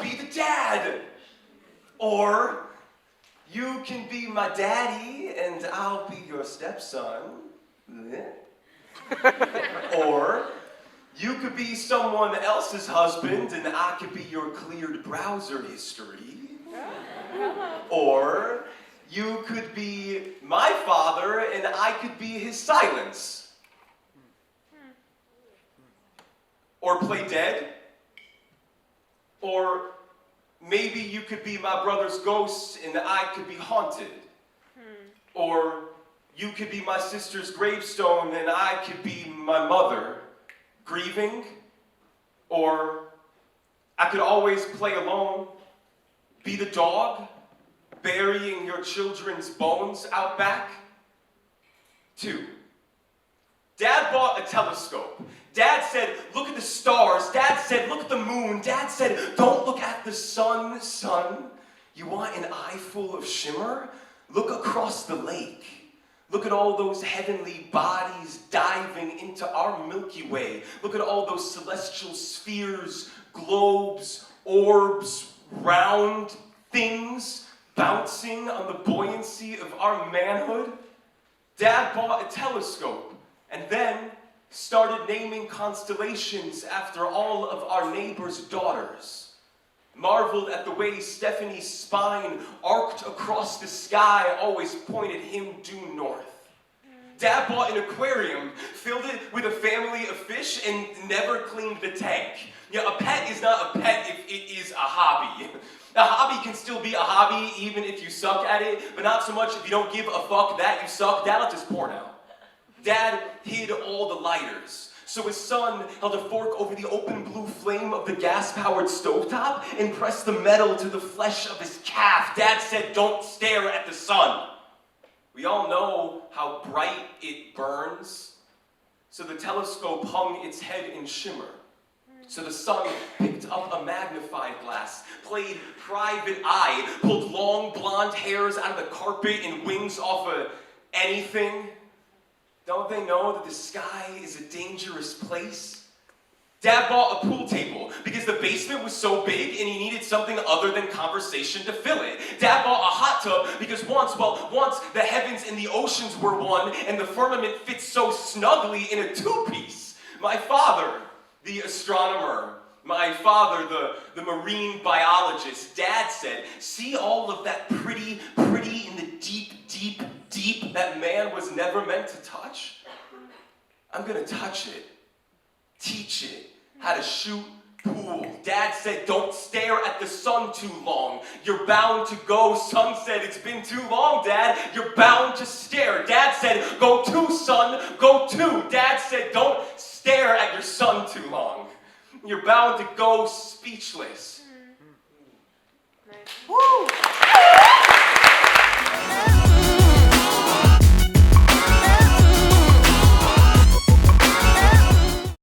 be the dad. Or you can be my daddy and I'll be your stepson. Or you could be someone else's husband and I could be your cleared browser history. Or you could be my father and I could be his silence. Or play dead. Or maybe you could be my brother's ghost and I could be haunted. Or you could be my sister's gravestone and I could be my mother, grieving. Or I could always play alone, be the dog, burying your children's bones out back. 2, Dad bought a telescope. Dad said, look at the stars. Dad said, look at the moon. Dad said, don't look at the sun, son. You want an eye full of shimmer? Look across the lake. Look at all those heavenly bodies diving into our Milky Way. Look at all those celestial spheres, globes, orbs, round things bouncing on the buoyancy of our manhood. Dad bought a telescope and then started naming constellations after all of our neighbors' daughters. Marveled at the way Stephanie's spine arced across the sky, always pointed him due north. Dad bought an aquarium, filled it with a family of fish, and never cleaned the tank. Yeah, a pet is not a pet if it is a hobby. A hobby can still be a hobby even if you suck at it, but not so much if you don't give a fuck that you suck. Dad left his porn out. Dad hid all the lighters, so his son held a fork over the open blue flame of the gas-powered stovetop and pressed the metal to the flesh of his calf. Dad said, don't stare at the sun. We all know how bright it burns, so the telescope hung its head in shimmer. So the son picked up a magnifying glass, played private eye, pulled long blonde hairs out of the carpet and wings off of anything. Don't they know that the sky is a dangerous place? Dad bought a pool table because the basement was so big and he needed something other than conversation to fill it. Dad bought a hot tub because once the heavens and the oceans were one and the firmament fits so snugly in a two-piece. My father, the astronomer, my father, the marine biologist, Dad said, see all of that pretty in the deep that man was never meant to touch? I'm gonna touch it, teach it how to shoot pool. Dad said, don't stare at the sun too long. You're bound to go. Son said, it's been too long, Dad. You're bound to stare. Dad said, go to, son, go to. Dad said, don't stare at your son too long. You're bound to go speechless.